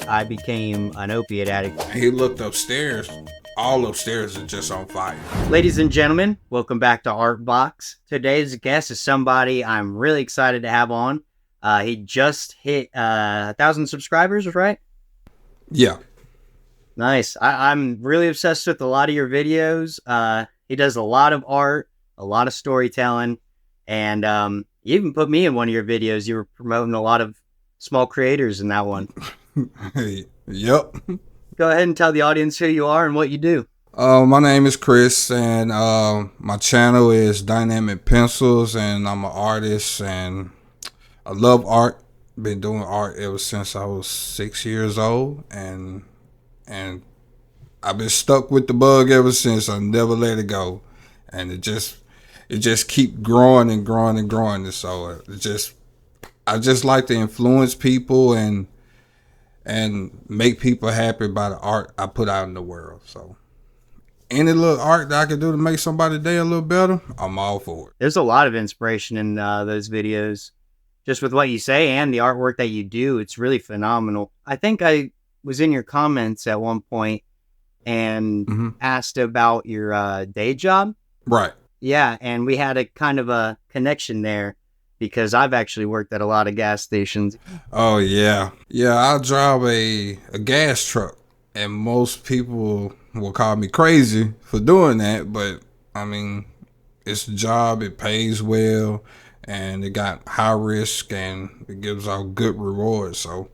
I became an opiate addict. He looked upstairs. All upstairs is just on fire. Ladies and gentlemen, welcome back to ARTBOX. Today's guest is somebody I'm really excited to have on. He just hit 1,000 subscribers, right? Yeah. Nice. I'm really obsessed with a lot of your videos. He does a lot of art, a lot of storytelling, and you even put me in one of your videos. You were promoting a lot of small creators in that one. Yep. Go ahead and tell the audience who you are and what you do. My name is Chris, and my channel is Dynamic Pencils, and I'm an artist, and I love art. Been doing art ever since I was 6 years old, and I've been stuck with the bug ever since. I never let it go, and it just keep growing and growing and growing. And so I just like to influence people and make people happy by the art I put out in the world. So any little art that I can do to make somebody's day a little better, I'm all for it. There's a lot of inspiration in those videos. Just with what you say and the artwork that you do, it's really phenomenal. I think I was in your comments at one point and asked about your day job. Right. Yeah, and we had a kind of a connection there because I've actually worked at a lot of gas stations. Oh, yeah. Yeah, I drive a gas truck, and most people will call me crazy for doing that, but, I mean, it's a job, it pays well, and it got high risk, and it gives out good rewards. So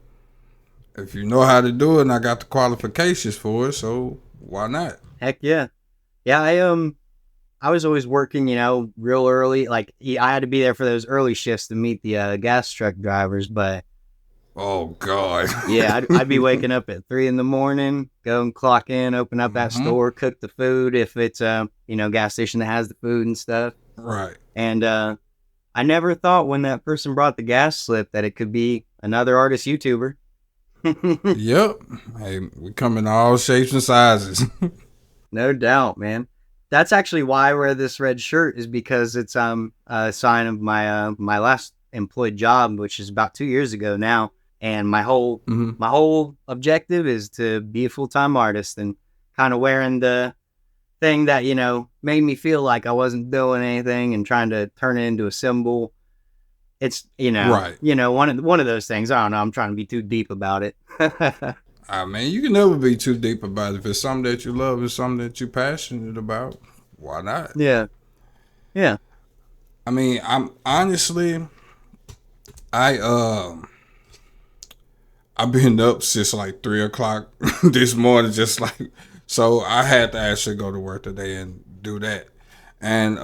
if you know how to do it, and I got the qualifications for it, so why not? Heck yeah. Yeah, I was always working, real early. Like I had to be there for those early shifts to meet the gas truck drivers. But oh God, yeah, I'd be waking up at 3 a.m, go and clock in, open up that store, cook the food if it's gas station that has the food and stuff. Right. And I never thought when that person brought the gas slip that it could be another artist YouTuber. Yep. Hey, we come in all shapes and sizes. No doubt, man. That's actually why I wear this red shirt, is because it's a sign of my my last employed job, which is about 2 years ago now. And my whole my whole objective is to be a full-time artist, and kind of wearing the thing that made me feel like I wasn't doing anything and trying to turn it into a symbol. It's right. One of those things. I don't know. I'm trying to be too deep about it. Man, you can never be too deep about it. If it's something that you love and something that you're passionate about, why not? Yeah. Yeah. I mean, I'm honestly, I've been up since like 3 o'clock this morning, so I had to actually go to work today and do that. And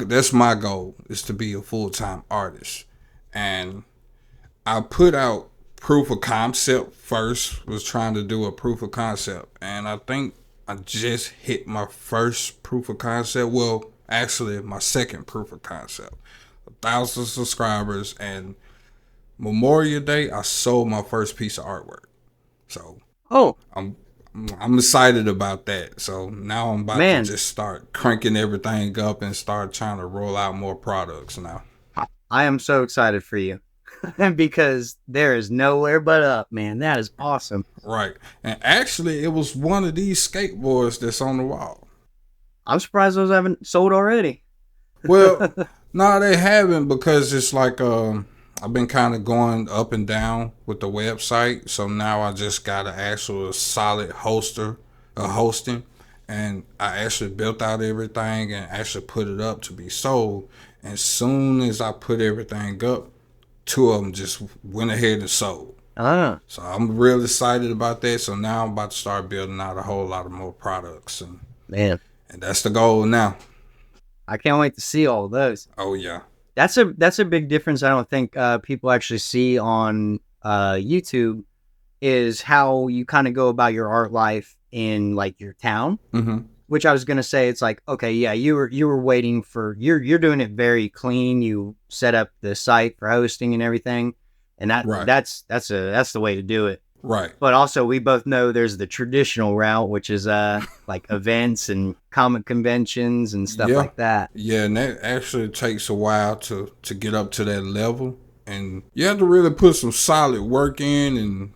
that's my goal, is to be a full-time artist. And I put out proof of concept first, was trying to do a proof of concept, and I think I just hit my first proof of concept. Well, actually my second proof of concept. 1,000 subscribers, and Memorial Day I sold my first piece of artwork. So I'm excited about that. So now I'm about to just start cranking everything up and start trying to roll out more products now. I am so excited for you. Because there is nowhere but up, man. That is awesome. Right. And actually, it was one of these skateboards that's on the wall. I'm surprised those haven't sold already. Well, no, they haven't, because it's like I've been kind of going up and down with the website. So now I just got an actual solid hosting. And I actually built out everything and actually put it up to be sold. And as soon as I put everything up, 2 of them just went ahead and sold. So I'm real excited about that. So now I'm about to start building out a whole lot of more products, and that's the goal now. I can't wait to see all of those. Oh yeah, that's a big difference. I don't think people actually see on YouTube, is how you kind of go about your art life in like your town. Which I was gonna say, it's like, okay, yeah, you were waiting for, you're doing it very clean. You set up the site for hosting and everything, and that's the way to do it. Right. But also, we both know there's the traditional route, which is like events and comic conventions and stuff like that. Yeah, and that actually takes a while to get up to that level. And you have to really put some solid work in, and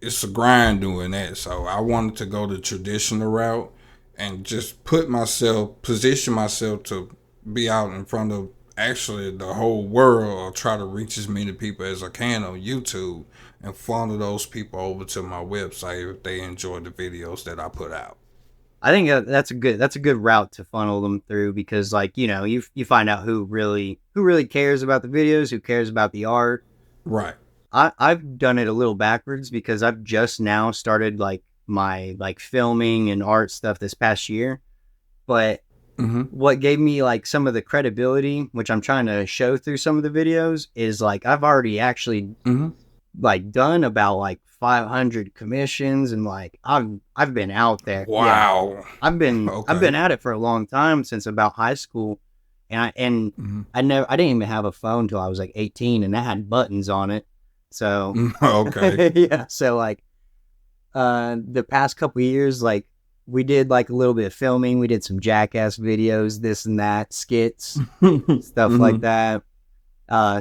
it's a grind doing that. So I wanted to go the traditional route and just position myself to be out in front of actually the whole world, or try to reach as many people as I can on YouTube and funnel those people over to my website if they enjoy the videos that I put out. I think that's a good route to funnel them through, because like, you know, you find out who really cares about the videos, who cares about the art. Right. I've done it a little backwards, because I've just now started like my like filming and art stuff this past year. But what gave me like some of the credibility, which I'm trying to show through some of the videos, is like I've already actually like done about like 500 commissions, and like I've been out there. Yeah. Wow. I've been Okay. at it for a long time, since about high school. And I didn't even have a phone until I was like 18, and that had buttons on it. So Okay. yeah, so like the past couple of years, like we did like a little bit of filming, we did some Jackass videos, this and that, skits, stuff like that.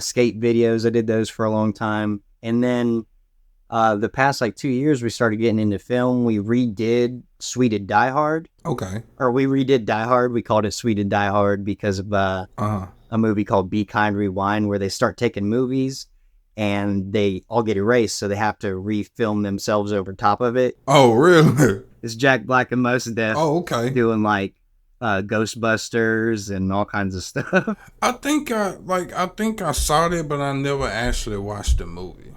Skate videos, I did those for a long time. And then the past like 2 years, we started getting into film. We redid Sweeted Die Hard. Okay. Or we redid Die Hard. We called it Sweeted Die Hard because of a movie called Be Kind, Rewind, where they start taking movies and they all get erased, so they have to refilm themselves over top of it. Oh, really? It's Jack Black and Mos Def Okay. doing like Ghostbusters and all kinds of stuff. I think I saw that, but I never actually watched the movie.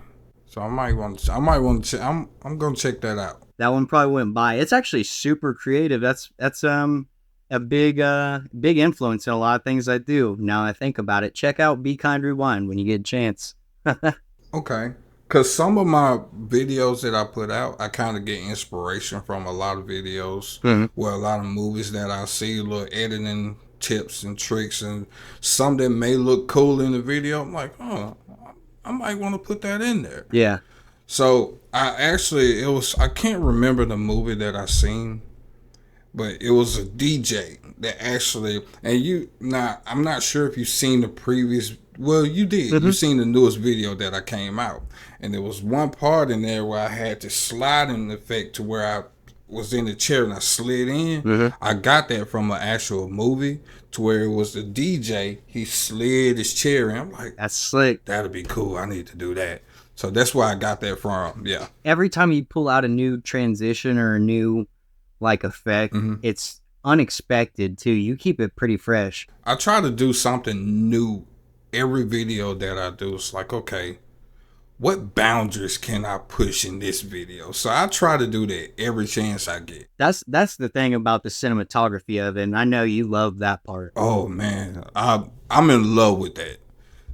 So I might want to. I'm gonna check that out. That one probably went by. It's actually super creative. That's a big influence in a lot of things I do. Now I think about it. Check out Be Kind, Rewind when you get a chance. Okay. Cause some of my videos that I put out, I kind of get inspiration from a lot of videos, where a lot of movies that I see, little editing tips and tricks, and some that may look cool in the video. I'm like, oh, I might want to put that in there. Yeah. So I can't remember the movie that I seen, but it was a DJ that actually, I'm not sure if you've seen the previous, well, you did. You seen the newest video that I came out. And there was one part in there where I had this sliding effect to where I was in the chair and I slid in. I got that from an actual movie, to where it was the DJ. He slid his chair in. I'm like, that's slick. That'd be cool. I need to do that. So that's where I got that from. Yeah. Every time you pull out a new transition or a new like effect, it's unexpected too. You keep it pretty fresh. I try to do something new every video that I do. It's like, okay, what boundaries can I push in this video? So I try to do that every chance I get. That's the thing about the cinematography of it, and I know you love that part. Oh man, I'm in love with that.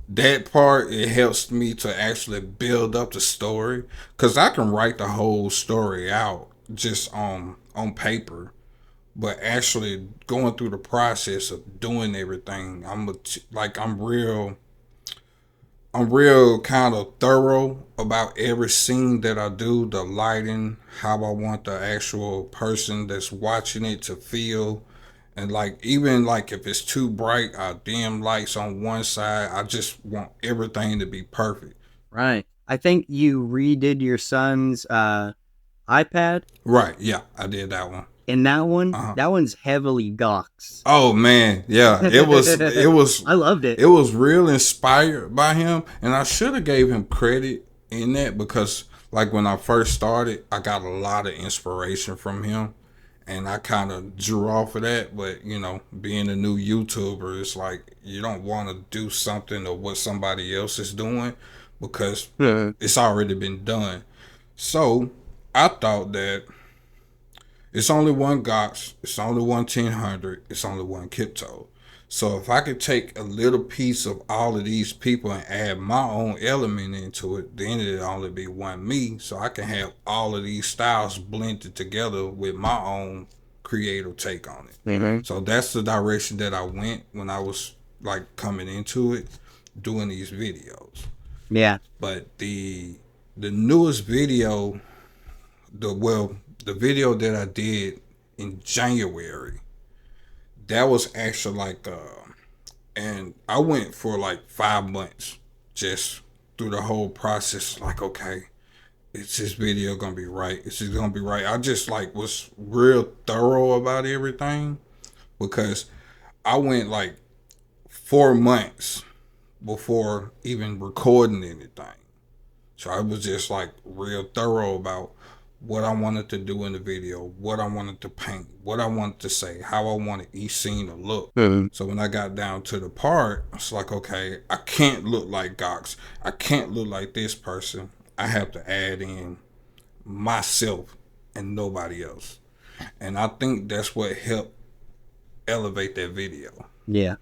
That part, it helps me to actually build up the story, because I can write the whole story out just on paper, but actually going through the process of doing everything, I'm real kind of thorough about every scene that I do, the lighting, how I want the actual person that's watching it to feel. And like, even like if it's too bright, I dim lights on one side. I just want everything to be perfect. Right. I think you redid your son's iPad. Right. Yeah, I did that one. And that one's heavily Gox. Oh man, yeah, it was. I loved it. It was real inspired by him, and I should have gave him credit in that, because like when I first started, I got a lot of inspiration from him, and I kind of drew off of that. But you know, being a new YouTuber, it's like you don't want to do something or what somebody else is doing, because it's already been done. So I thought that it's only one GOX, it's only one 1000, it's only one Kipto. So if I could take a little piece of all of these people and add my own element into it, then it'll only be one me. So I can have all of these styles blended together with my own creative take on it. So that's the direction that I went when I was like coming into it, doing these videos. Yeah. But the newest video, the video that I did in January, that was actually like, and I went for like 5 months just through the whole process, like, okay, is this video gonna be right? Is it gonna be right? I just like was real thorough about everything because I went like 4 months before even recording anything. So I was just like real thorough about what I wanted to do in the video, what I wanted to paint, what I wanted to say, how I wanted each scene to look. Mhm. So when I got down to the part, it's like, okay, I can't look like Gox. I can't look like this person. I have to add in myself and nobody else. And I think that's what helped elevate that video. Yeah.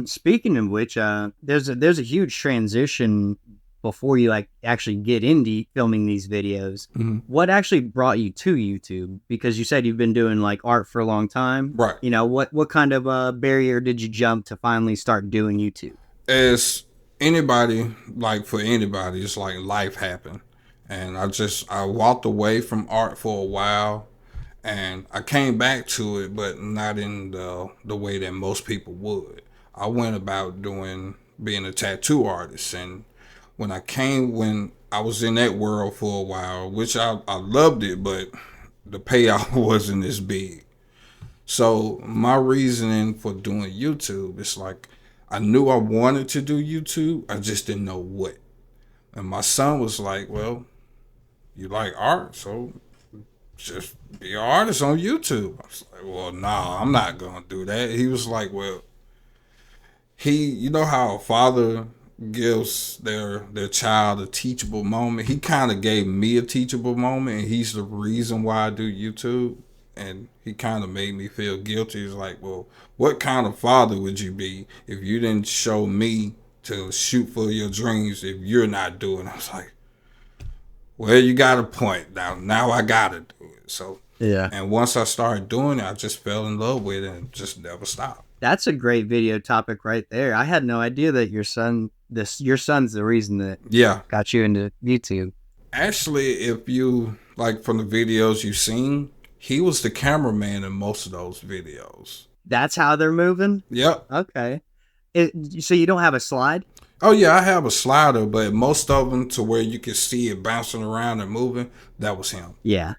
Speaking of which, there's a huge transition before you like actually get into filming these videos. Mm-hmm. What actually brought you to YouTube? Because you said you've been doing like art for a long time. Right. You know, what kind of barrier did you jump to finally start doing YouTube? As anybody, like for anybody, it's like life happened. And I walked away from art for a while and I came back to it, but not in the way that most people would. I went about being a tattoo artist, and when I was in that world for a while, which I loved it, but the payout wasn't as big. So my reasoning for doing YouTube is like I knew I wanted to do YouTube, I just didn't know what. And my son was like, "Well, you like art, so just be an artist on YouTube." I was like, "Well, nah, I'm not gonna do that." He was like, "Well, you know how a father gives their child a teachable moment. He kind of gave me a teachable moment, and he's the reason why I do YouTube." And he kind of made me feel guilty. He's like, "Well, what kind of father would you be if you didn't show me to shoot for your dreams if you're not doing?" I was like, "Well, you got a point. Now I gotta do it." So Yeah. and once I started doing it, I just fell in love with it and just never stopped. That's a great video topic right there. I had no idea that your son's the reason that Yeah. got you into YouTube. Actually, if you like from the videos you've seen, he was the cameraman in most of those videos. That's how they're moving? Yep. Okay. So you don't have a slide? Oh yeah, I have a slider, but most of them to where you can see it bouncing around and moving, that was him. Yeah.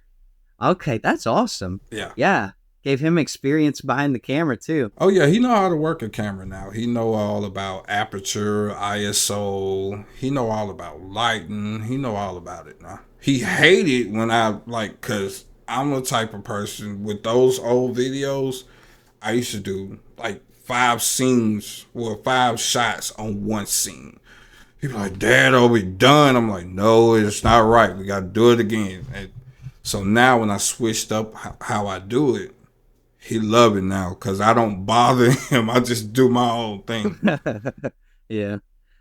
Okay, that's awesome. Yeah. Yeah. Gave him experience behind the camera too. Oh yeah, he know how to work a camera now. He know all about aperture, ISO. He know all about lighting. He know all about it now. He hated when I like, cause I'm the type of person with those old videos. I used to do like 5 scenes or 5 shots on one scene. People like, "Dad, are we done?" I'm like, "No, it's not right. We got to do it again." And so now when I switched up how I do it, he love it now because I don't bother him. I just do my own thing. Yeah.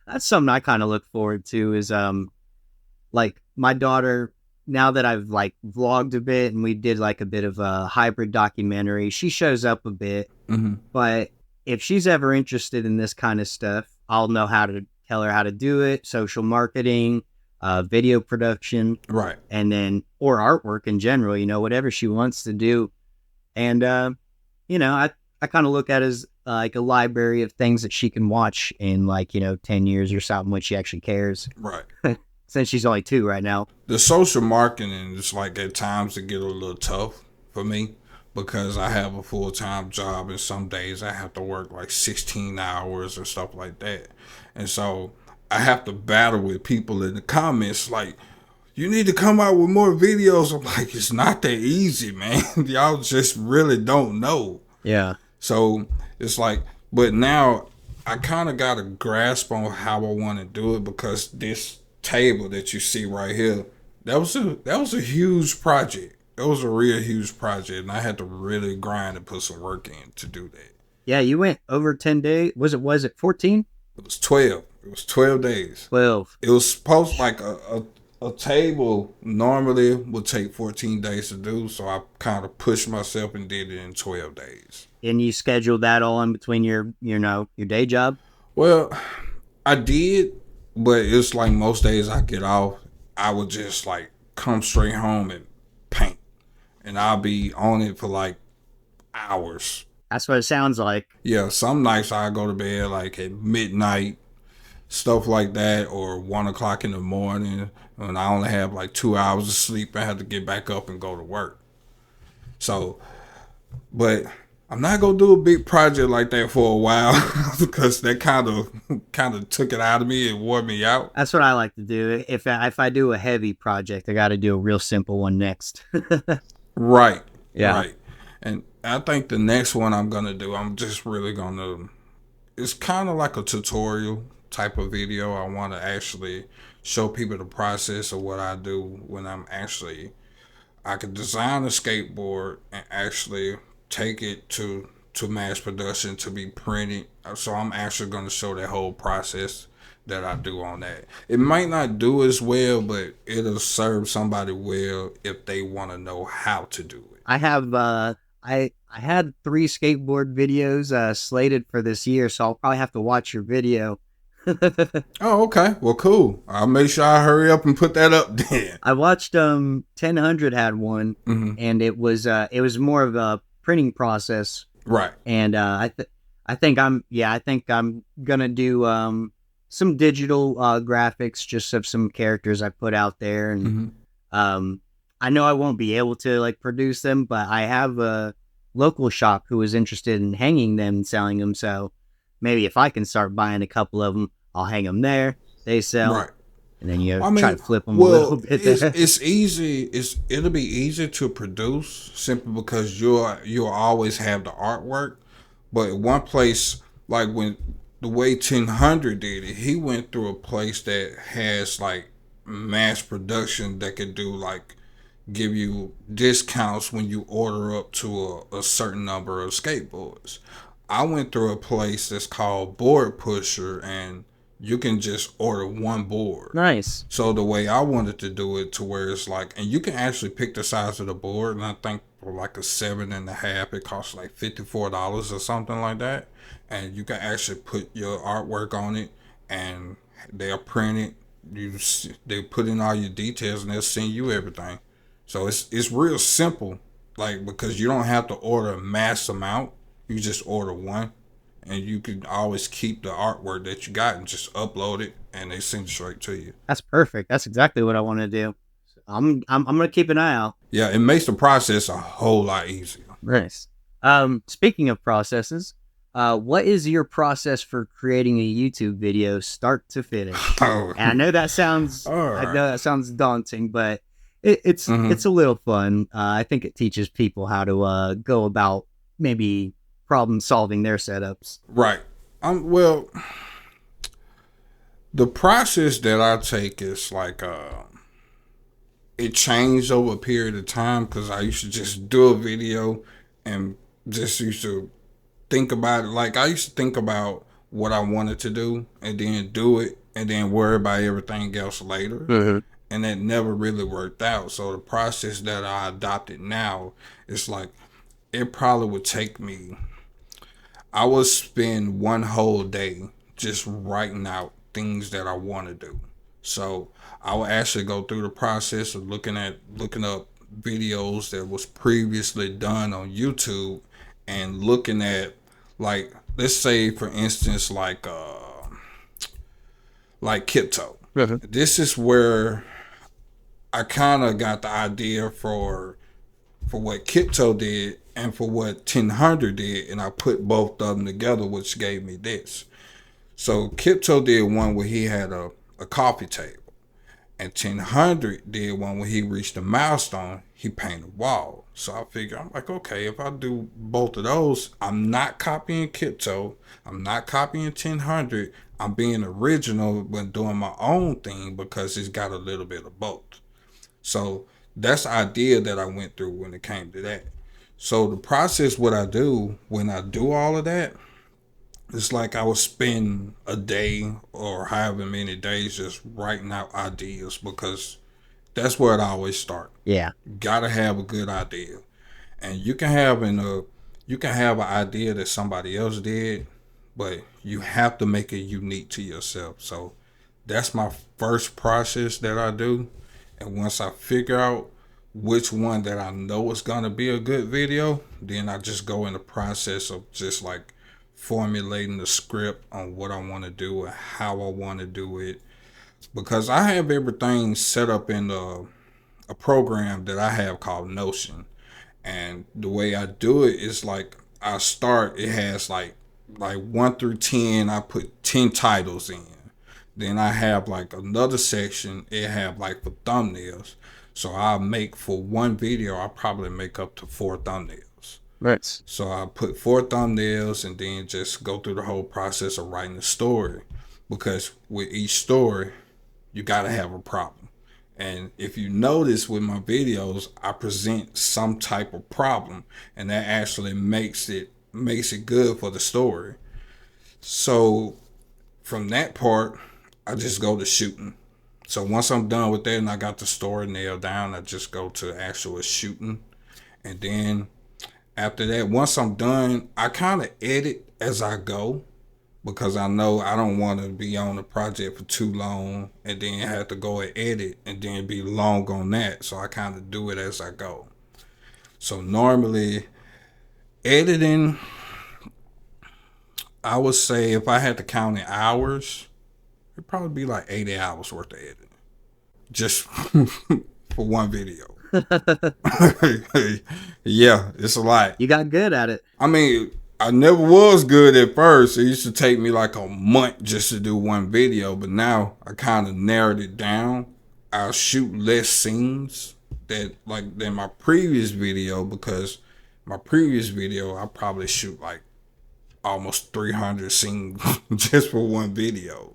That's something I kind of look forward to is like my daughter, now that I've like vlogged a bit and we did like a bit of a hybrid documentary, she shows up a bit. Mm-hmm. But if she's ever interested in this kind of stuff, I'll know how to tell her how to do it, social marketing, video production, Right. and then, or artwork in general, you know, whatever she wants to do. And, you know, I kind of look at it as like a library of things that she can watch in like, you know, 10 years or something when she actually cares. Right. Since she's only 2 right now. The social marketing is like at times it get a little tough for me because I have a full-time job and some days I have to work like 16 hours or stuff like that. And so I have to battle with people in the comments like, "You need to come out with more videos." I'm like, it's not that easy, man. Y'all just really don't know. Yeah. So it's like, but now I kind of got a grasp on how I want to do it because this table that you see right here, that was a huge project. It was a real huge project, and I had to really grind and put some work in to do that. Yeah, you went over 10 days. Was it 14? It was 12. It was 12 days. 12. It was supposed like a table normally would take 14 days to do, so I kind of pushed myself and did it in 12 days. And you scheduled that all in between your day job? Well, I did, but it's like most days I get off, I would just like come straight home and paint. And I'll be on it for like hours. That's what it sounds like. Yeah, some nights I go to bed like at midnight. stuff like that, or 1 o'clock in the morning when I only have like 2 hours of sleep. I have to get back up and go to work. So, but I'm not gonna do a big project like that for a while because that kind of took it out of me and wore me out. That's what I like to do. If I do a heavy project, I got to do a real simple one next. Right, Yeah. right. And I think the next one I'm gonna do, I'm just really gonna. It's kind of like a tutorial type of video. I want to actually show people the process of what I do when I could design a skateboard and actually take it to mass production to be printed. So I'm actually going to show that whole process that I do on that. It might not do as well, but it'll serve somebody well if they want to know how to do it. I have I had 3 skateboard videos slated for this year, so I'll probably have to watch your video. Oh, okay. Well, cool. I'll make sure I hurry up and put that up then. I watched 1000 had one, Mm-hmm. and it was more of a printing process, Right. and I think I'm gonna do some digital graphics just of some characters I put out there, and Mm-hmm. I know I won't be able to like produce them, but I have a local shop who is interested in hanging them and selling them. So maybe if I can start buying a couple of them, I'll hang them there. They sell, Right. and then you I try mean, to flip them a little well, bit. it's easy. It'll be easy to produce simply because you'll always have the artwork. But one place, like when the way 1000 did it, he went through a place that has like mass production that could do like give you discounts when you order up to a certain number of skateboards. I went through a place that's called Board Pusher, and you can just order one board. Nice. So the way I wanted to do it to where it's like, and you can actually pick the size of the board, and I think for like a 7.5, it costs like $54 or something like that, and you can actually put your artwork on it, and they'll print it. They put in all your details, and they'll send you everything. So it's real simple, like because you don't have to order a mass amount. You just order one, and you can always keep the artwork that you got and just upload it, and they send it straight to you. That's perfect. That's exactly what I want to do. I'm gonna keep an eye out. Yeah, it makes the process a whole lot easier. Nice. Speaking of processes, what is your process for creating a YouTube video, start to finish? Oh, And I know that sounds I know that sounds daunting, but it's a little fun. I think it teaches people how to go about maybe problem solving their setups. right. Well, the process that I take is like it changed over a period of time because I used to just do a video and just used to think about it. Like I used to think about what I wanted to do and then do it and then worry about everything else later. Mm-hmm. And that never really worked out. So the process that I adopted now is like it probably would take me. I would spend one whole day just writing out things that I want to do. So I would actually go through the process of looking up videos that was previously done on YouTube and looking at like let's say for instance like Kipto. Mm-hmm. This is where I kind of got the idea for what Kipto did and for what 1000 did, and I put both of them together, which gave me this. So Kipto did one where he had a coffee table, and 1000 did one where he reached a milestone, he painted a wall. So I figured, I'm like, okay, if I do both of those, I'm not copying Kipto, I'm not copying 1000, I'm being original when doing my own thing because it's got a little bit of both. So that's the idea that I went through when it came to that. So the process, what I do when I do all of that, it's like I would spend a day or however many days just writing out ideas because that's where it always starts. Yeah. Gotta have a good idea, and you can have an idea that somebody else did, but you have to make it unique to yourself. So that's my first process that I do, and once I figure out which one that I know is gonna be a good video, then I just go in the process of just like formulating the script on what I want to do and how I want to do it, because I have everything set up in a program that I have called Notion. And the way I do it is like I start, it has like 1 through 10, I put 10 titles in. Then I have like another section, it have like for thumbnails. So I make for one video, I probably make up to 4 thumbnails. Right. So I put 4 thumbnails and then just go through the whole process of writing the story. Because with each story, you got to have a problem. And if you notice with my videos, I present some type of problem, and that actually makes it good for the story. So from that part, I just go to shooting. So once I'm done with that and I got the story nailed down, I just go to actual shooting. And then after that, once I'm done, I kind of edit as I go, because I know I don't want to be on the project for too long and then have to go and edit and then be long on that. So I kind of do it as I go. So normally editing, I would say if I had to count in hours, it'd probably be like 80 hours worth of editing. Just for one video. Yeah, it's a lot. You got good at it. I mean, I never was good at first. It used to take me like a month just to do one video, but now I kind of narrowed it down. I'll shoot less scenes than my previous video, because my previous video I probably shoot like almost 300 scenes just for one video.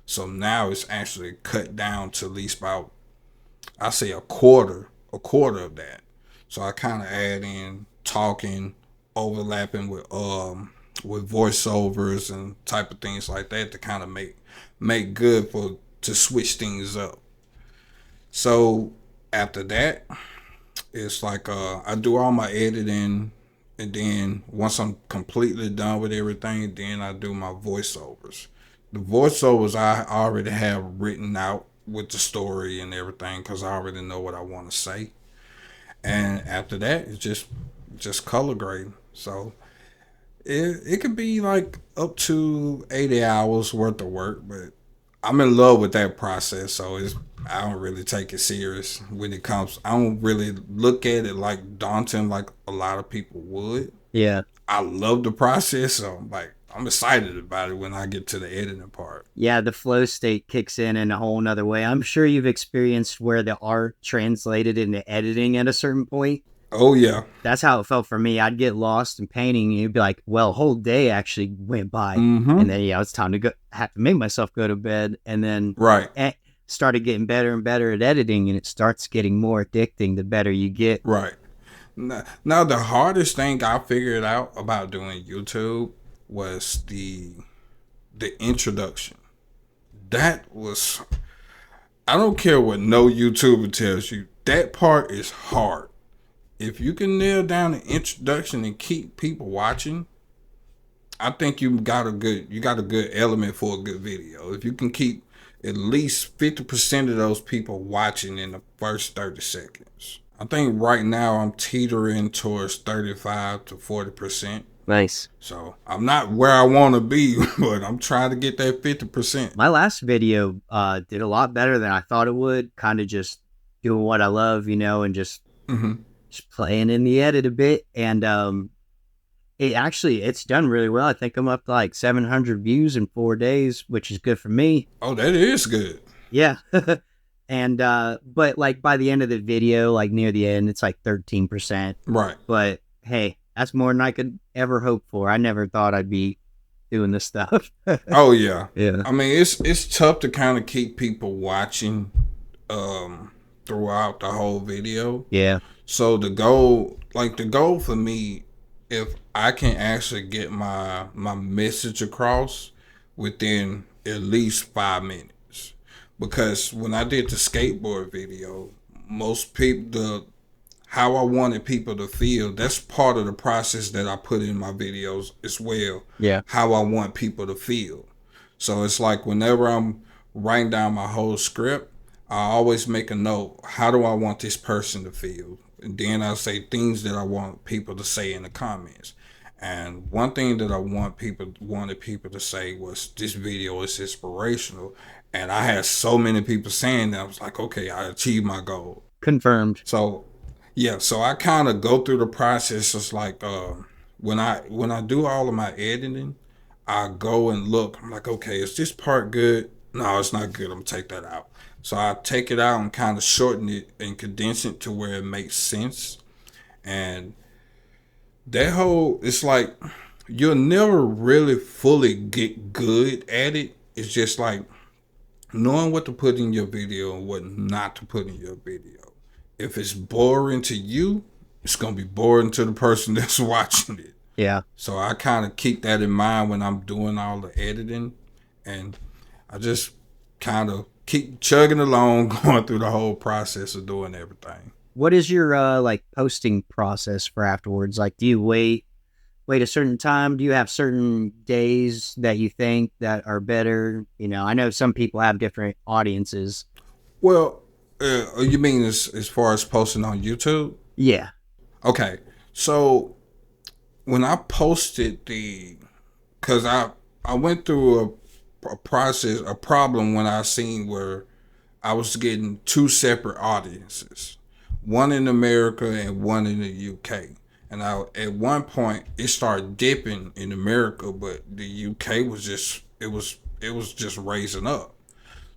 So now it's actually cut down to at least about, I say a quarter of that. So I kind of add in talking, overlapping with voiceovers and type of things like that to kind of make good to switch things up. So after that, it's like I do all my editing, and then once I'm completely done with everything, then I do my voiceovers. The voiceovers I already have written out with the story and everything, because I already know what I want to say. And after that, it's just color grading. So it could be like up to 80 hours worth of work, but I'm in love with that process. So I don't really take it serious when it comes. I don't really look at it like daunting like a lot of people would. Yeah. I love the process, so I'm excited about it when I get to the editing part. Yeah, the flow state kicks in a whole nother way. I'm sure you've experienced where the art translated into editing at a certain point. Oh, yeah. That's how it felt for me. I'd get lost in painting, and you'd be like, well, a whole day actually went by. Mm-hmm. And then, it's time to go. Have to make myself go to bed. And then right. Started getting better and better at editing, and it starts getting more addicting the better you get. Right. Now, the hardest thing I figured out about doing YouTube was the introduction. That was, I don't care what no YouTuber tells you, that part is hard. If you can nail down the introduction and keep people watching, I think you got a good element for a good video. If you can keep at least 50% of those people watching in the first 30 seconds. I think right now I'm teetering towards 35 to 40%. Nice. So I'm not where I want to be, but I'm trying to get that 50%. My last video did a lot better than I thought it would. Kind of just doing what I love, and just playing in the edit a bit. And it's done really well. I think I'm up to like 700 views in 4 days, which is good for me. Oh, that is good. Yeah. And but like by the end of the video, like near the end, it's like 13%. Right. But hey, that's more than I could ever hope for. I never thought I'd be doing this stuff. Oh yeah. Yeah. I mean, it's tough to kind of keep people watching throughout the whole video. Yeah. So the goal for me, if I can actually get my message across within at least 5 minutes. Because when I did the skateboard video, most people, how I wanted people to feel, that's part of the process that I put in my videos as well. Yeah. How I want people to feel. So it's like whenever I'm writing down my whole script, I always make a note, how do I want this person to feel? And then I say things that I want people to say in the comments. And one thing that I wanted people to say was this video is inspirational. And I had so many people saying that I was like, okay, I achieved my goal. Confirmed. So yeah, so I kind of go through the process. It's like when I do all of my editing, I go and look. I'm like, okay, is this part good? No, it's not good. I'm gonna take that out. So I take it out and kind of shorten it and condense it to where it makes sense. And that whole, it's like you'll never really fully get good at it. It's just like knowing what to put in your video and what not to put in your video. If it's boring to you, it's gonna be boring to the person that's watching it. Yeah. So I kind of keep that in mind when I'm doing all the editing, and I just kind of keep chugging along, going through the whole process of doing everything. What is your like posting process for afterwards? Like, do you wait a certain time? Do you have certain days that you think that are better? You know, I know some people have different audiences. Well, you mean as far as posting on YouTube? Yeah. Okay, so when I posted cause I went through a process, a problem when I seen where I was getting two separate audiences, one in America and one in the UK. And at one point it started dipping in America, but the UK was just it was just raising up.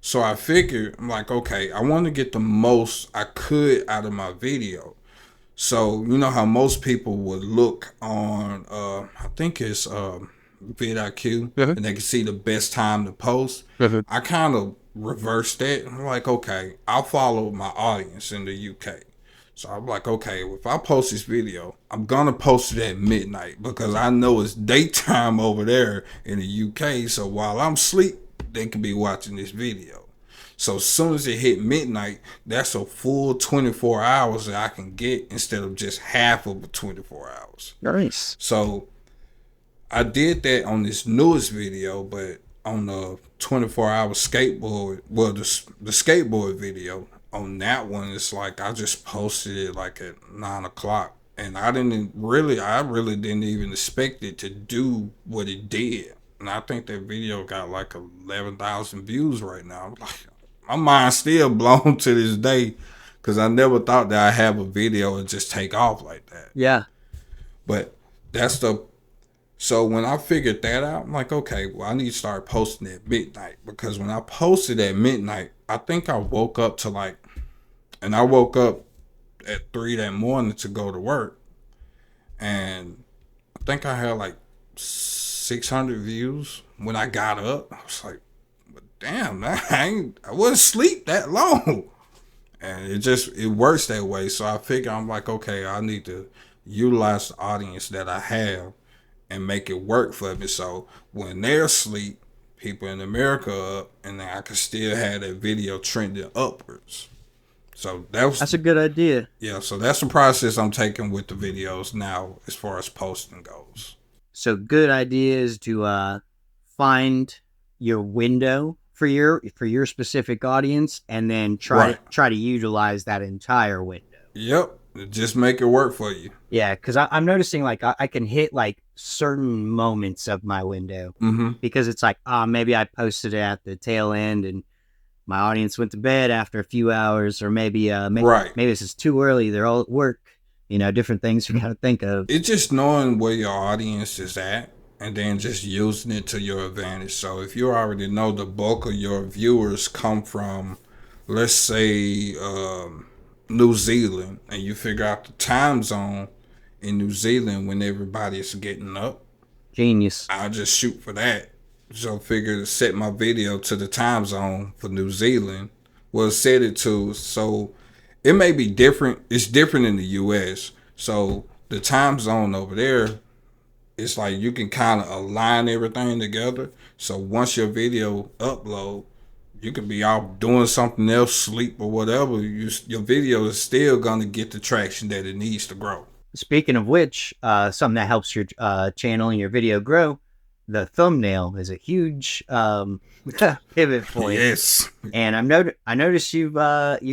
So I figured, I'm like, okay, I want to get the most I could out of my video. So you know how most people would look on, I think it's vidIQ, Uh-huh. and they can see the best time to post. Uh-huh. I kind of reversed that. I'm like, okay, I'll follow my audience in the UK. So I'm like, okay, if I post this video, I'm gonna post it at midnight because I know it's daytime over there in the UK. So while I'm asleep, they can be watching this video. So as soon as it hit midnight, that's a full 24 hours that I can get instead of just half of the 24 hours. Nice. So I did that on this newest video, but on the 24-hour skateboard, well, the skateboard video, on that one, it's like I just posted it like at 9 o'clock. And I really didn't even expect it to do what it did. And I think that video got like 11,000 views right now. I'm like, my mind's still blown to this day because I never thought that I'd have a video and just take off like that. Yeah. But so when I figured that out, I'm like, okay, well, I need to start posting at midnight because when I posted at midnight, I think I woke up at 3 that morning to go to work. And I think I had like 600 views when I got up. I was like, damn, I wasn't asleep that long. And it works that way. So I figure, I'm like, okay, I need to utilize the audience that I have and make it work for me. So when they're asleep, people in America are up, and then I can still have that video trending upwards. So That's a good idea. yeah. So that's the process I'm taking with the videos now, as far as posting goes. So good idea is to find your window for your specific audience, and then try to utilize that entire window. Yep. Just make it work for you. Yeah, because I'm noticing like I can hit like certain moments of my window because it's like, maybe I posted it at the tail end and my audience went to bed after a few hours, or maybe this is too early. They're all at work. You know, different things you got to think of. It's just knowing where your audience is at and then just using it to your advantage. So if you already know the bulk of your viewers come from, let's say, New Zealand, and you figure out the time zone in New Zealand when everybody's getting up, Genius. I'll just shoot for that. So figure to set my video to the time zone for New Zealand. Well, set it to, so it may be different. It's different in the US. So the time zone over there, it's like you can kind of align everything together. So once your video upload, you could be out doing something else, sleep or whatever. Your video is still gonna get the traction that it needs to grow. Speaking of which, something that helps your channel and your video grow, the thumbnail is a huge pivot point. Yes. And I noticed you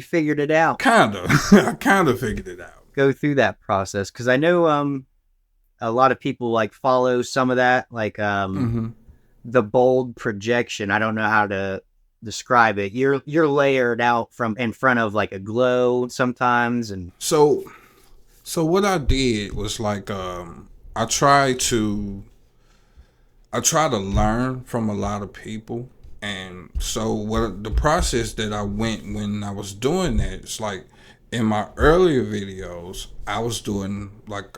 figured it out. I kind of figured it out. Go through that process, because I know a lot of people like follow some of that, like the bold projection. I don't know how to describe it. You're layered out from in front of like a glow sometimes, and So what I did was like I try to learn from a lot of people. And so what the process that I went when I was doing that, it's like in my earlier videos, I was doing like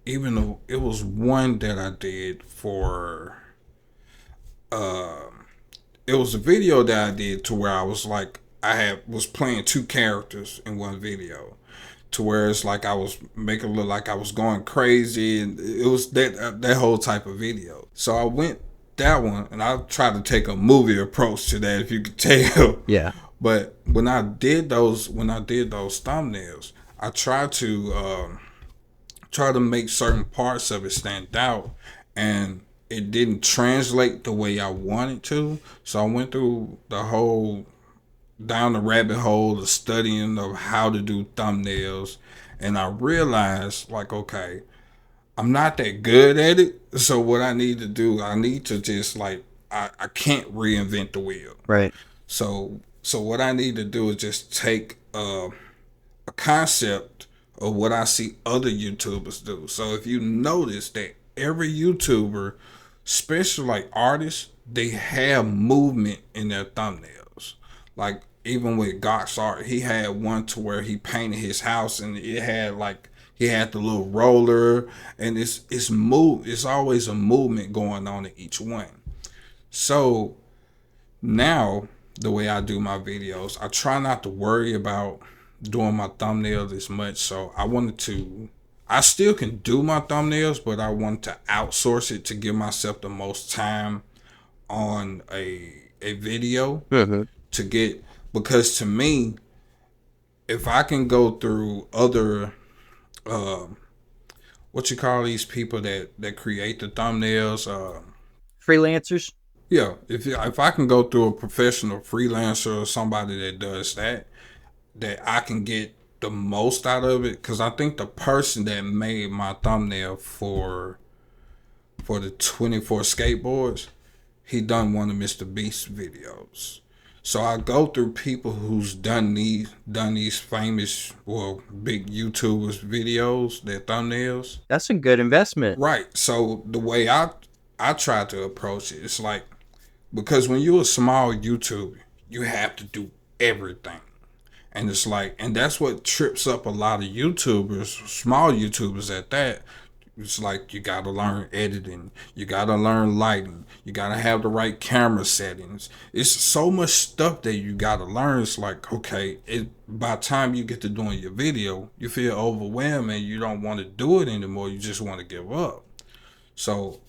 even though it was one that I did for it was a video that I did to where I was like was playing two characters in one video, to where it's like I was making it look like I was going crazy, and it was that whole type of video. So I went that one, and I tried to take a movie approach to that, if you could tell. yeah. But when I did those thumbnails, I tried to make certain parts of it stand out, and it didn't translate the way I wanted to. So I went through the whole down the rabbit hole of studying of how to do thumbnails, and I realized like, okay, I'm not that good at it. So what I need to do, I need to just like I can't reinvent the wheel. Right. So what I need to do is just take a concept of what I see other YouTubers do. So if you notice that every YouTuber, especially like artists, they have movement in their thumbnails. Like even with Gox Art, he had one to where he painted his house, and it had like he had the little roller, and it's always a movement going on in each one. So now the way I do my videos, I try not to worry about doing my thumbnails as much. So I still can do my thumbnails, but I want to outsource it to give myself the most time on a video to get, because to me, if I can go through other what you call these people that create the thumbnails, Freelancers. yeah, if I can go through a professional freelancer or somebody that does that I can get the most out of it. Because I think the person that made my thumbnail for the 24 skateboards, he done one of Mr. Beast's videos. So I go through people who's done these famous, well, big YouTubers videos, their thumbnails. That's a good investment. Right. So the way I try to approach it, it's like, because when you're a small YouTuber, you have to do everything. And it's like, and that's what trips up a lot of YouTubers, small YouTubers at that. It's like, you got to learn editing. You got to learn lighting. You got to have the right camera settings. It's so much stuff that you got to learn. It's like, okay, by the time you get to doing your video, you feel overwhelmed and you don't want to do it anymore. You just want to give up. So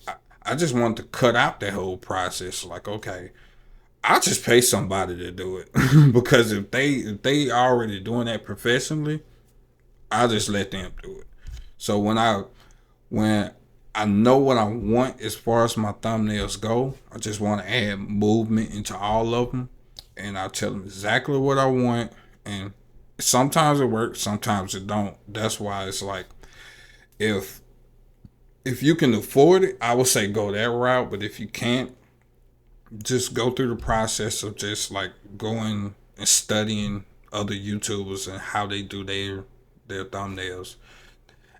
I just wanted to cut out that whole process. Like, okay, I'll just pay somebody to do it. Because if they already doing that professionally, I'll just let them do it. So when I know what I want as far as my thumbnails go, I just want to add movement into all of them, and I tell them exactly what I want. And sometimes it works, sometimes it don't. That's why it's like, if you can afford it, I would say go that route. But if you can't, just go through the process of just like going and studying other YouTubers and how they do their thumbnails.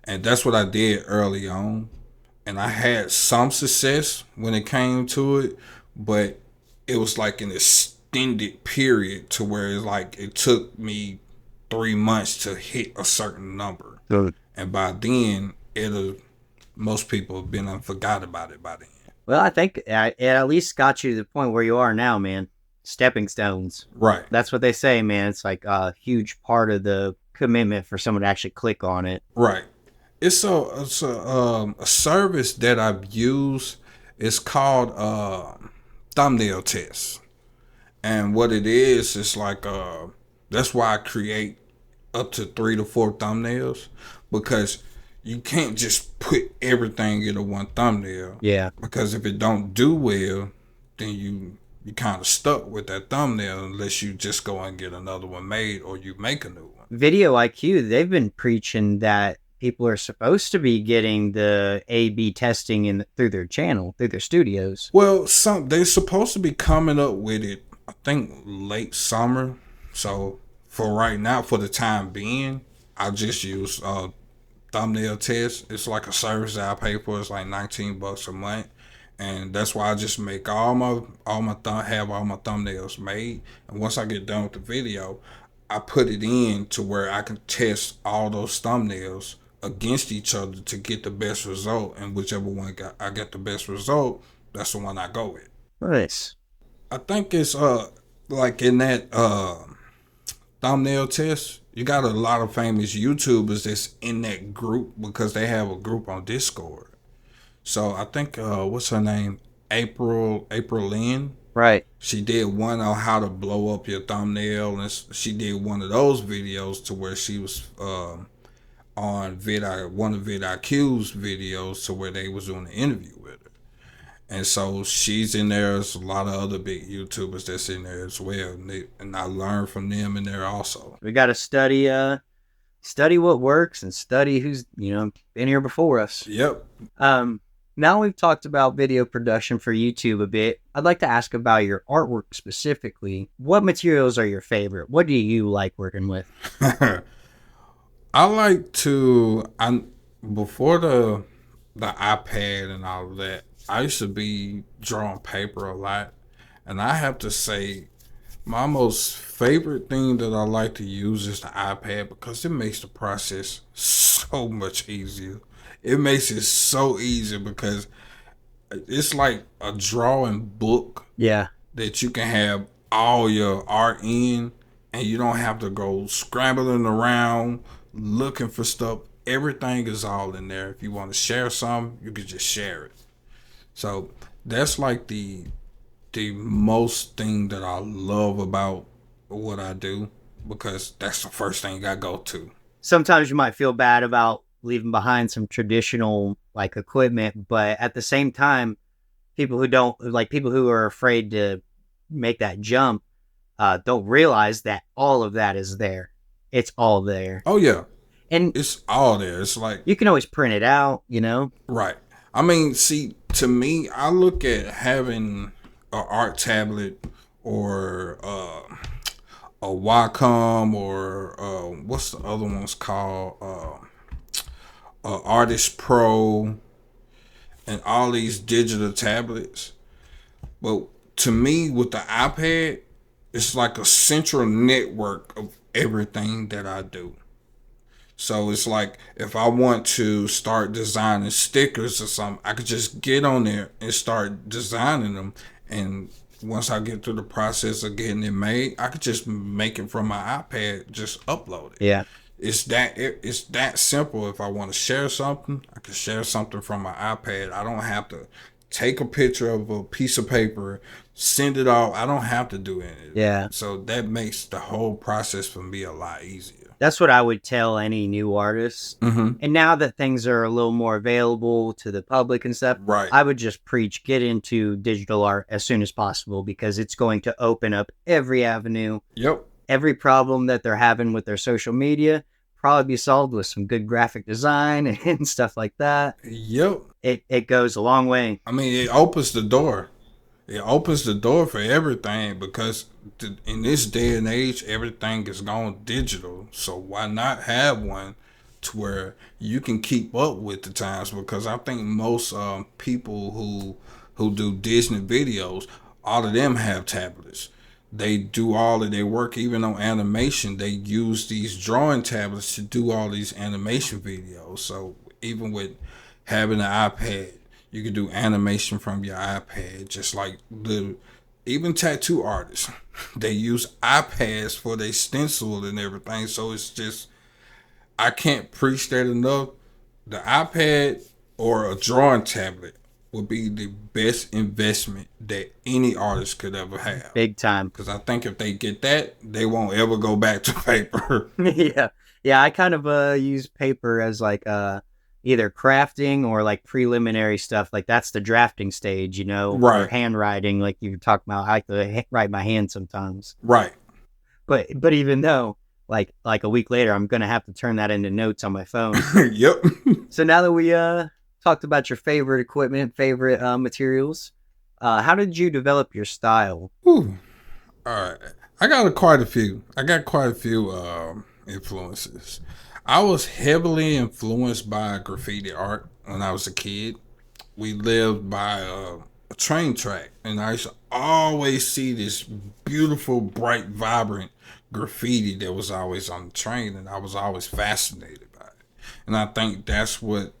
And that's what I did early on. And I had some success when it came to it, but it was like an extended period to where it's like it took me 3 months to hit a certain number. Good. And by then, most people have been forgot about it by then. Well, I think it at least got you to the point where you are now, man. Stepping stones. Right. That's what they say, man. It's like a huge part of the commitment for someone to actually click on it. Right. It's a service that I've used. It's called Thumbnail Test. And what it is, it's like that's why I create up to 3 to 4 thumbnails, because you can't just put everything into one thumbnail. Yeah. Because if it don't do well, then you kind of stuck with that thumbnail unless you just go and get another one made or you make a new one. Video IQ, they've been preaching that people are supposed to be getting the A/B testing through their channel, through their studios. Well, they're supposed to be coming up with it, I think, late summer. So for right now, for the time being, I just use thumbnail test. It's like a service that I pay for. It's like $19 a month, and that's why I just make have all my thumbnails made. And once I get done with the video, I put it in to where I can test all those thumbnails against each other to get the best result. And whichever one I get the best result, that's the one I go with. Nice. I think it's like in that thumbnail test, you got a lot of famous YouTubers that's in that group because they have a group on Discord. So I think what's her name? April Lynn. Right. She did one on how to blow up your thumbnail, and she did one of those videos to where she was on one of vidIQ's videos to where they was doing an interview with her. And so she's in there. There's a lot of other big YouTubers that's in there as well, and I learned from them in there also. We got to study what works and study who's been here before us. Yep. Now we've talked about video production for YouTube a bit. I'd like to ask about your artwork specifically. What materials are your favorite? What do you like working with? I like to. Before the iPad and all of that, I used to be drawing paper a lot, and I have to say, my most favorite thing that I like to use is the iPad because it makes the process so much easier. It makes it so easy because it's like a drawing book. Yeah. That you can have all your art in, and you don't have to go scrambling around looking for stuff. Everything is all in there. If you want to share something, you can just share it. So that's like the most thing that I love about what I do, because that's the first thing I go to. Sometimes you might feel bad about leaving behind some traditional like equipment, but at the same time, people who are afraid to make that jump don't realize that all of that is there. It's all there. Oh yeah. And it's all there. It's like you can always print it out, Right. I mean, see, to me, I look at having an art tablet or a Wacom or what's the other one's called? Artist Pro and all these digital tablets. But to me, with the iPad, it's like a central network of everything that I do. So it's like if I want to start designing stickers or something, I could just get on there and start designing them. And once I get through the process of getting it made, I could just make it from my iPad, just upload it. Yeah. It's that simple. If I want to share something, I can share something from my iPad. I don't have to take a picture of a piece of paper, send it off. I don't have to do anything. Yeah. So that makes the whole process for me a lot easier. That's what I would tell any new artists. Mm-hmm. And now that things are a little more available to the public and stuff, right, I would just preach, get into digital art as soon as possible, because it's going to open up every avenue. Yep. Every problem that they're having with their social media probably be solved with some good graphic design and stuff like that. Yep. It goes a long way. I mean, it opens the door. It opens the door for everything, because in this day and age, everything is going digital. So why not have one to where you can keep up with the times? Because I think most people who do Disney videos, all of them have tablets. They do all of their work, even on animation. They use these drawing tablets to do all these animation videos. So even with having an iPad, you can do animation from your iPad, just like even tattoo artists. They use iPads for their stencil and everything. So it's just, I can't preach that enough. The iPad or a drawing tablet would be the best investment that any artist could ever have. Big time. Because I think if they get that, they won't ever go back to paper. Yeah. I kind of use paper as like either crafting or like preliminary stuff. Like that's the drafting stage, right? Or handwriting, like you were talking about. I like to write by hand sometimes. Right. But even though like a week later, I'm gonna have to turn that into notes on my phone. Yep. So now that we talked about your favorite equipment, favorite materials, how did you develop your style? Ooh. All right. I got quite a few. I got quite a few influences. I was heavily influenced by graffiti art when I was a kid. We lived by a train track, and I used to always see this beautiful, bright, vibrant graffiti that was always on the train, and I was always fascinated by it. And I think that's like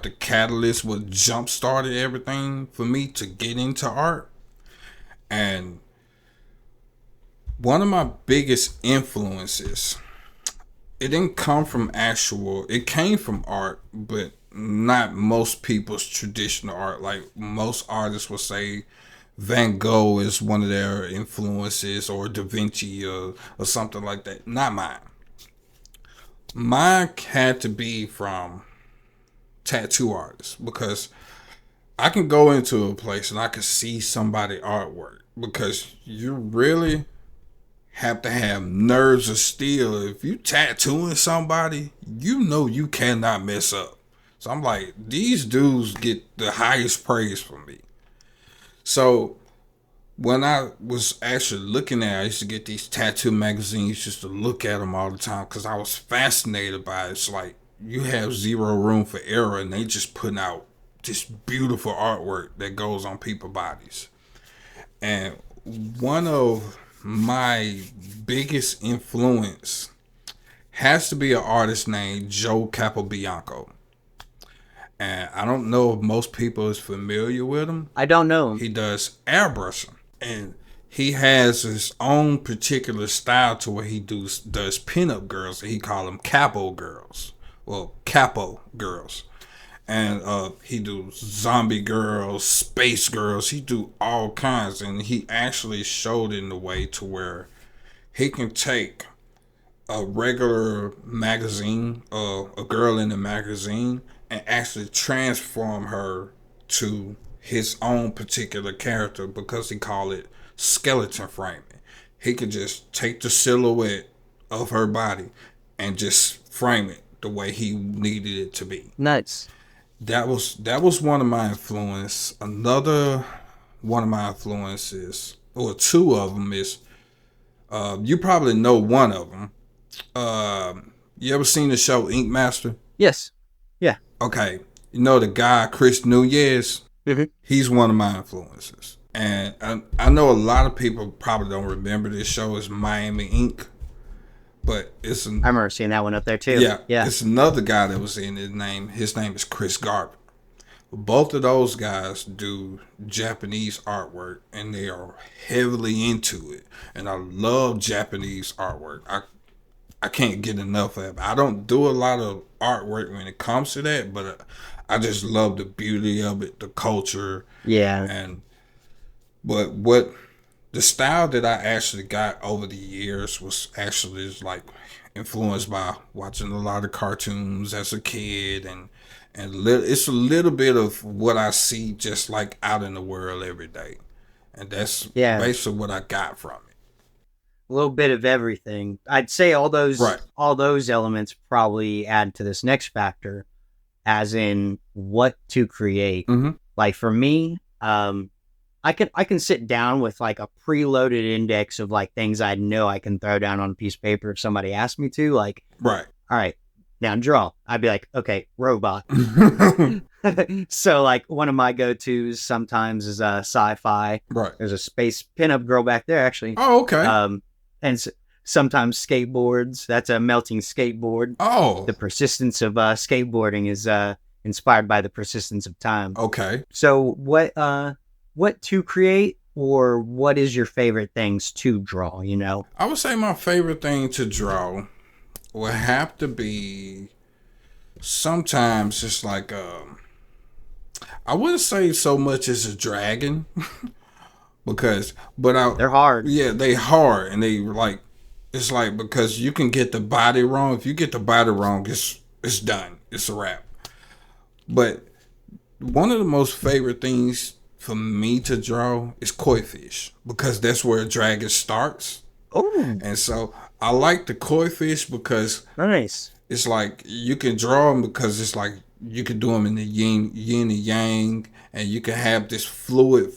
the catalyst, what jump started everything for me to get into art. And one of my biggest influences, it didn't come from it came from art, but not most people's traditional art. Like most artists will say Van Gogh is one of their influences, or Da Vinci, or something like that. Not mine. Mine had to be from tattoo artists, because I can go into a place and I can see somebody artwork, because you really have to have nerves of steel. If you tattooing somebody, you know you cannot mess up. So I'm like, these dudes get the highest praise from me. So when I was actually looking at it, I used to get these tattoo magazines just to look at them all the time, because I was fascinated by it. It's like you have zero room for error, and they just putting out this beautiful artwork that goes on people's bodies. And one of my biggest influence has to be an artist named Joe Capobianco. And I don't know if most people is familiar with him. I don't know him. He does airbrushing, and he has his own particular style to where he does pinup girls, and he call them capo girls. Well, capo girls. And he do zombie girls, space girls. He do all kinds, and he actually showed in the way to where he can take a regular magazine, a girl in a magazine, and actually transform her to his own particular character, because he call it skeleton framing. He could just take the silhouette of her body and just frame it the way he needed it to be. Nuts. That was one of my influence. Another one of my influences, or two of them, is you probably know one of them. You ever seen the show Ink Master? Yes. Yeah. Okay, you know the guy Chris Nunez. Mm-hmm. He's one of my influences, and I know a lot of people probably don't remember this show. It's Miami Ink. But I remember seeing that one up there too. Yeah, yeah. It's another guy that was in his name. His name is Chris Garvin. Both of those guys do Japanese artwork, and they are heavily into it. And I love Japanese artwork. I can't get enough of it. I don't do a lot of artwork when it comes to that, but I just love the beauty of it, the culture. Yeah. But what the style that I actually got over the years was actually like influenced by watching a lot of cartoons as a kid, and it's a little bit of what I see just like out in the world every day, and that's basically what I got from it. A little bit of everything. I'd say all those elements probably add to this next factor, as in what to create. Mm-hmm. Like for me, I can sit down with like a preloaded index of like things I know I can throw down on a piece of paper if somebody asks me to. Like, right, all right, now draw. I'd be like, okay, robot. So like one of my go-tos sometimes is sci-fi. Right. There's a space pinup girl back there actually. Oh, okay. And sometimes skateboards. That's a melting skateboard. Oh. The persistence of skateboarding is inspired by the persistence of time. Okay. So what to create, or what is your favorite things to draw, you know? I would say my favorite thing to draw would have to be sometimes just like I wouldn't say so much as a dragon they're hard. Yeah, they hard, and they like, it's like, because you can get the body wrong. If you get the body wrong, it's done. It's a wrap. But one of the most favorite things for me to draw is koi fish, because that's where a dragon starts. Oh, And so I like the koi fish because nice. it's like you can draw them because it's like you can do them in the yin and yang, and you can have this fluid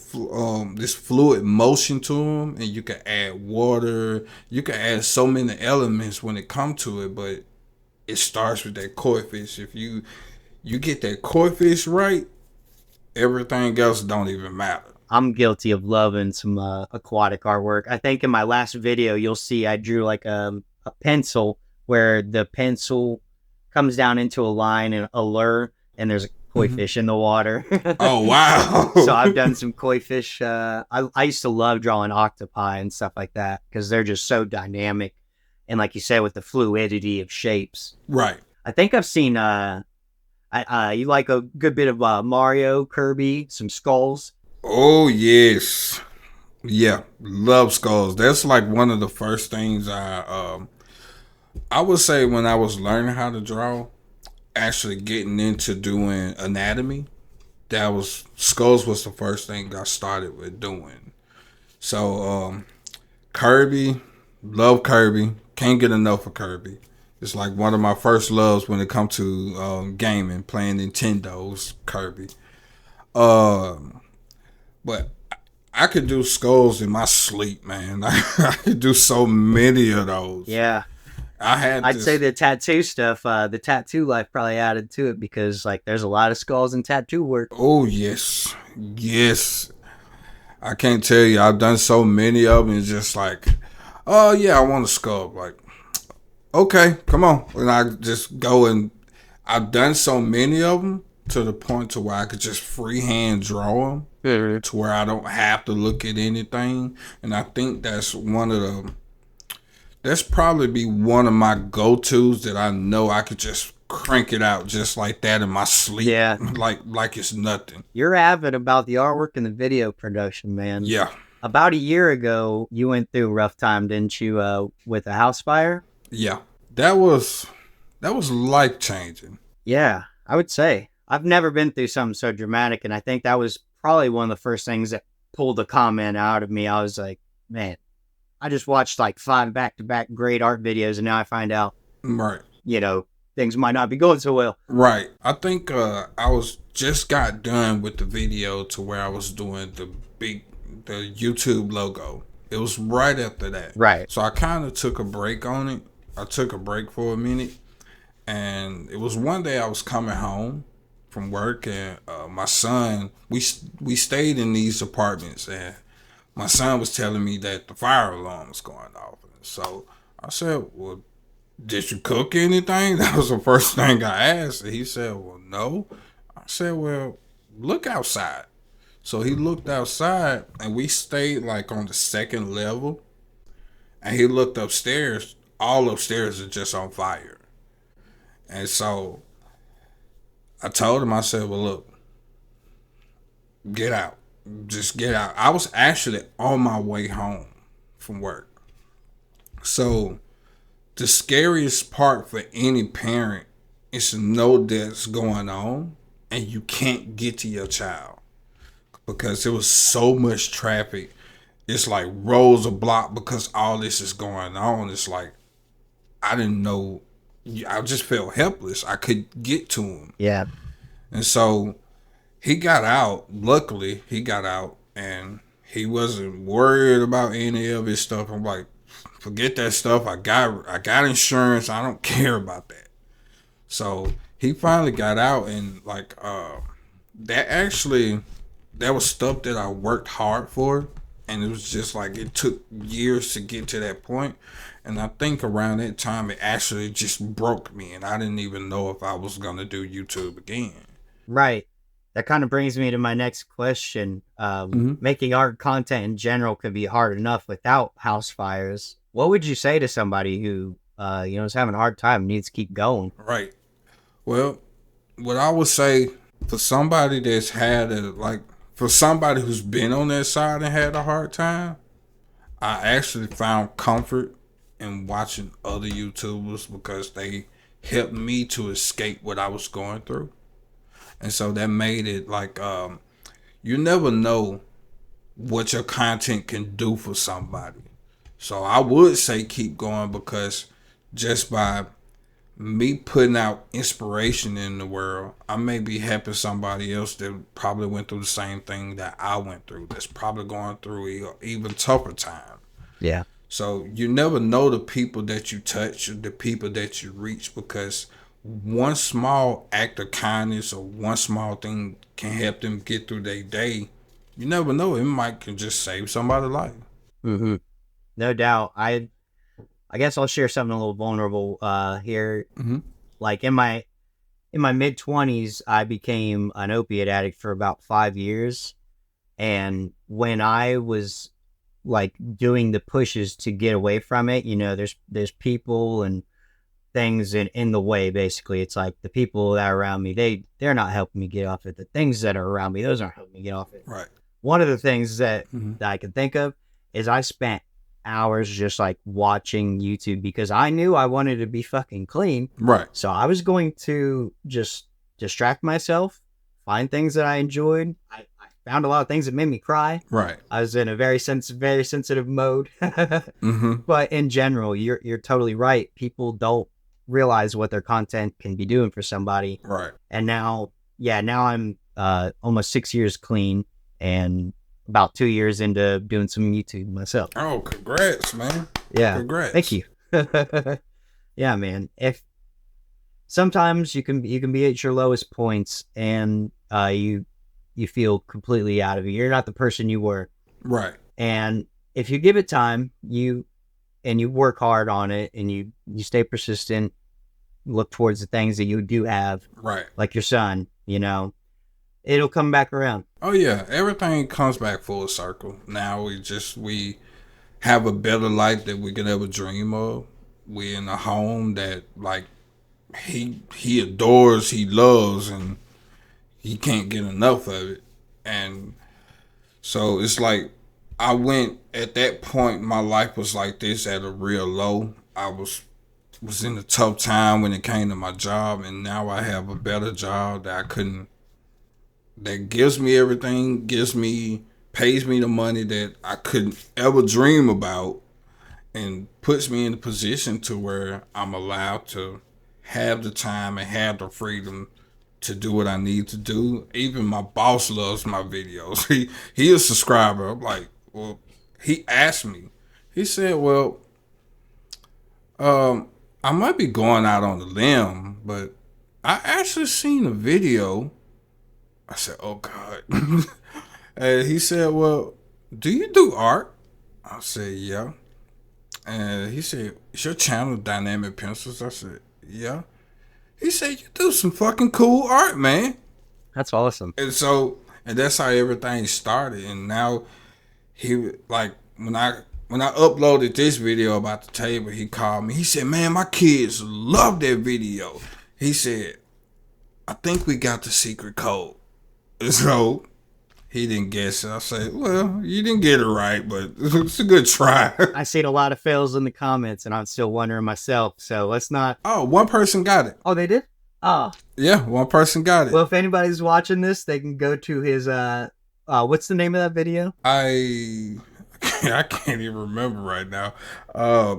motion to them, and you can add water. You can add so many elements when it comes to it, but it starts with that koi fish. If you get that koi fish right, everything else don't even matter. I'm guilty of loving some aquatic artwork. I think in my last video, you'll see I drew like a pencil where the pencil comes down into a line and a lure, and there's a koi Mm-hmm. fish in the water. Oh So wow! I've done some koi fish. I used to love drawing octopi and stuff like that because they're just so dynamic. And like you said, with the fluidity of shapes. Right. I think I've seen, you like a good bit of Mario, Kirby, some skulls. Oh yes. Yeah, love skulls. That's like one of the first things I would say when I was learning how to draw, actually getting into doing anatomy. That was skulls was the first thing I started with doing. So Kirby, love Kirby. Can't get enough of Kirby. It's like one of my first loves when it comes to gaming, playing Nintendo's Kirby. Um, but I could do skulls in my sleep, man. I could do so many of those. Yeah, I had I'd say this. the tattoo stuff, the tattoo life probably added to it because like there's a lot of skulls in tattoo work. Oh yes, yes. I can't tell you. I've done so many of them. It's just like, oh yeah, I want a skull. Like, okay, come on, and I just go and I've done so many of them to the point to where I could just freehand draw them Mhm. to where I don't have to look at anything. And I think that's probably be one of my go-tos that I know I could just crank it out just like that in my sleep, Yeah, like it's nothing. you're avid about the artwork and the video production, man. Yeah, About a year ago, you went through a rough time, didn't you, with a house fire? yeah. That was life changing. Yeah, I would say. I've never been through something so dramatic, and I think that was probably one of the first things that pulled the comment out of me. I was like, man, I just watched like 5 back-to-back great art videos, and now I find out, Right, you know, things might not be going so well. right. I think I was just got done with the video to where I was doing the YouTube logo. It was right after that, Right. so I kind of took a break on it. I took a break for a minute, and it was one day I was coming home from work, and my son, we stayed in these apartments, and my son was telling me that the fire alarm was going off. So I said, well, did you cook anything? That was the first thing I asked. And he said, well, no. I said, well, look outside. So he looked outside, and we stayed like on the second level, and he looked upstairs. All upstairs is just on fire. And so I told him, I said, well, look, get out. Just get out. I was actually on my way home from work. So the scariest part for any parent is to know that's going on and you can't get to your child because there was so much traffic. It's like roads are blocked because all this is going on. It's like I didn't know. I just felt helpless. I could get to him. Yeah. And so he got out. Luckily, he got out and he wasn't worried about any of his stuff. I'm like, forget that stuff. I got insurance. I don't care about that. So he finally got out, and like that was stuff that I worked hard for, and it was just like it took years to get to that point. And I think around that time it actually just broke me, and I didn't even know if I was gonna do YouTube again. Right. That kind of brings me to my next question. Mm-hmm. Making art content in general could be hard enough without house fires. What would you say to somebody who, is having a hard time, needs to keep going? Right. Well, what I would say for somebody that's had a like for somebody who's been on that side and had a hard time, I actually found comfort in watching other YouTubers because they helped me to escape what I was going through. And so that made it like you never know what your content can do for somebody. So I would say keep going, because just by me putting out inspiration in the world, I may be helping somebody else that probably went through the same thing that I went through, that's probably going through an even tougher time. Yeah. So you never know the people that you touch or the people that you reach, because one small act of kindness or one small thing can help them get through their day. You never know. It might can just save somebody's life. Mm-hmm. No doubt. I guess I'll share something a little vulnerable here. Mm-hmm. Like in my mid-20s, I became an opiate addict for about 5 years. And when I was like doing the pushes to get away from it, there's people and things in the way. Basically, it's like the people that are around me, they're not helping me get off it. The things that are around me, those aren't helping me get off it. Right. One of the things that Mm-hmm. I can think of is I spent hours just like watching YouTube because I knew I wanted to be fucking clean. Right. So I was going to just distract myself, find things that I enjoyed. I found a lot of things that made me cry. Right. I was in a very sensitive mode. Mm-hmm. But in general, you're totally right. People don't realize what their content can be doing for somebody. Right. And now I'm almost 6 years clean and about 2 years into doing some YouTube myself. Oh, congrats, man. Yeah. Congrats. Thank you. Yeah, man. If sometimes you can be at your lowest points and you feel completely out of it. You're not the person you were. Right. And if you give it time, you work hard on it and you stay persistent, look towards the things that you do have. Right. Like your son, it'll come back around. Oh yeah, everything comes back full circle. Now we have a better life that we could ever dream of. We in a home that like he adores, he loves, and he can't get enough of it. And so it's like I went at that point. My life was like this at a real low. I was in a tough time when it came to my job, and now I have a better job that gives me everything, pays me the money that I couldn't ever dream about, and puts me in a position to where I'm allowed to have the time and have the freedom to do what I need to do. Even my boss loves my videos. He a subscriber. I'm like, well, he asked me. He said, well, I might be going out on a limb, but I actually seen a video. I said, oh God. And he said, well, do you do art? I said, yeah. And he said, is your channel Dynamic Pencils? I said, yeah. He said, you do some fucking cool art, man. That's awesome. And that's how everything started. And now he, like, when I uploaded this video about the table, he called me. He said, man, my kids love that video. He said, I think we got the secret code. So he didn't guess it. I said, well, you didn't get it right, but it's a good try. I seen a lot of fails in the comments and I'm still wondering myself. So let's not. Oh, one person got it. Oh, they did? Oh. Yeah, one person got it. Well, if anybody's watching this, they can go to his, what's the name of that video? I can't even remember right now.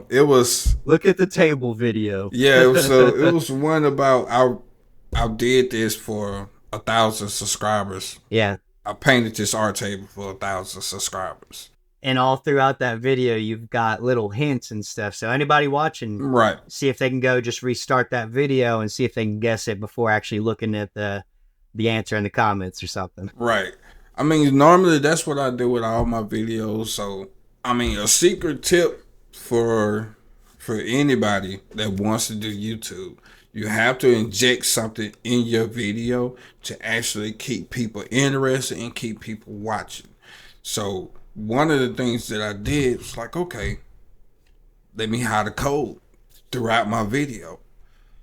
It was. Look at the table video. Yeah, it was one about I did this for 1,000 subscribers. Yeah. I painted this art table for 1,000 subscribers. And all throughout that video, you've got little hints and stuff. So anybody watching, right, see if they can go just restart that video and see if they can guess it before actually looking at the answer in the comments or something. Right. I mean, normally that's what I do with all my videos. So, I mean, a secret tip for anybody that wants to do YouTube, you have to inject something in your video to actually keep people interested and keep people watching. So one of the things that I did was like, okay, let me hide a code throughout my video.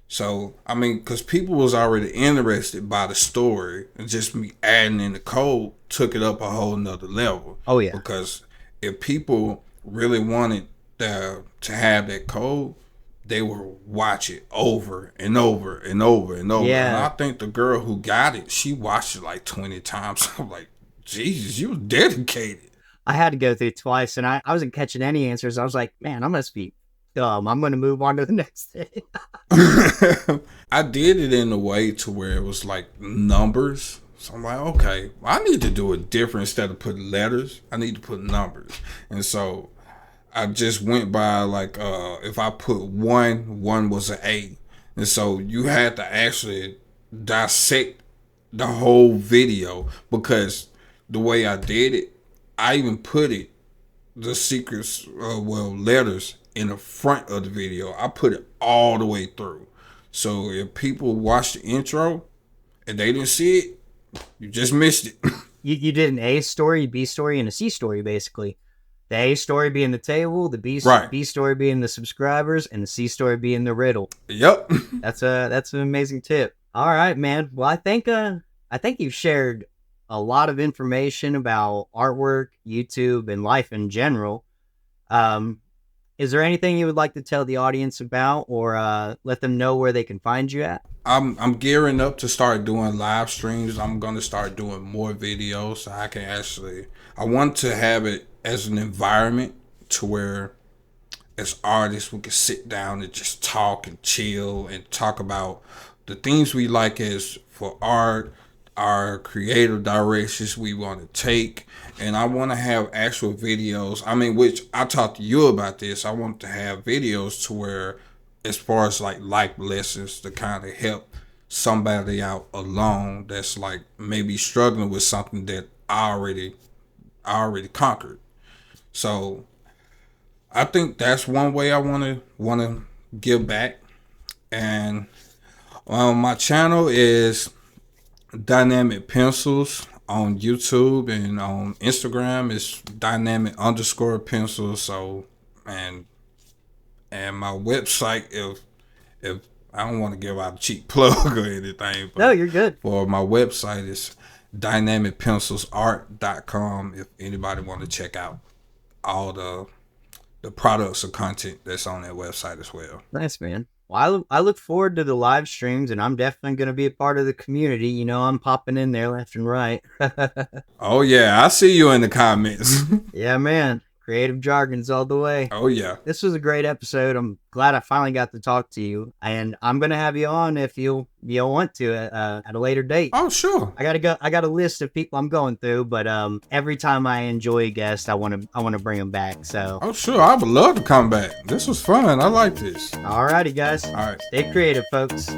So, I mean, because people was already interested by the story, and just me adding in the code took it up a whole nother level. Oh, yeah. Because if people really wanted to have that code, they would watch it over and over and over and over. Yeah. And I think the girl who got it, she watched it like 20 times. I'm like, Jesus, you was dedicated. I had to go through it twice, and I wasn't catching any answers. I was like, man, I must be dumb. I'm going to move on to the next thing. I did it in a way to where it was like numbers. So I'm like, okay, I need to do it different. Instead of putting letters, I need to put numbers. And so I just went by like, if I put one was an A. And so you had to actually dissect the whole video, because the way I did it, I even put it, the secrets, letters in the front of the video. I put it all the way through. So if people watch the intro and they didn't see it, you just missed it. You did an A story, B story, and a C story, basically. The A story being the table, the Right. B story being the subscribers, and the C story being the riddle. Yep. That's an amazing tip. All right, man. Well, I think you've shared a lot of information about artwork, YouTube, and life in general. Is there anything you would like to tell the audience about, or let them know where they can find you at? I'm gearing up to start doing live streams. I'm gonna start doing more videos so I can actually. I want to have it as an environment to where, as artists, we can sit down and just talk and chill and talk about the things we like as for art, our creative directions we want to take. And I want to have actual videos. I mean, which I talked to you about this. I want to have videos to where, as far as like life lessons to kind of help somebody out alone that's like maybe struggling with something that I already conquered. So I think that's one way I want to give back. And my channel is Dynamic Pencils on YouTube, and on Instagram it's dynamic_pencils. So and my website, if I don't want to give out a cheap plug or anything, but No, you're good. for my website is dynamicpencilsart.com. If anybody want to check out all the products or content that's on that website as well. Nice, man. Well, I look forward to the live streams, and I'm definitely going to be a part of the community. You know, I'm popping in there left and right. Oh yeah, I see you in the comments. Yeah, man. Creative jargons all the way. Oh yeah. This was a great episode. I'm glad I finally got to talk to you, and I'm gonna have you on if you'll want to at a later date. Oh sure. I got a list of people I'm going through, but every time I enjoy a guest, I want to bring them back. So Oh sure, I would love to come back. This was fun. I like this. alrighty, guys. All right. Stay creative, folks.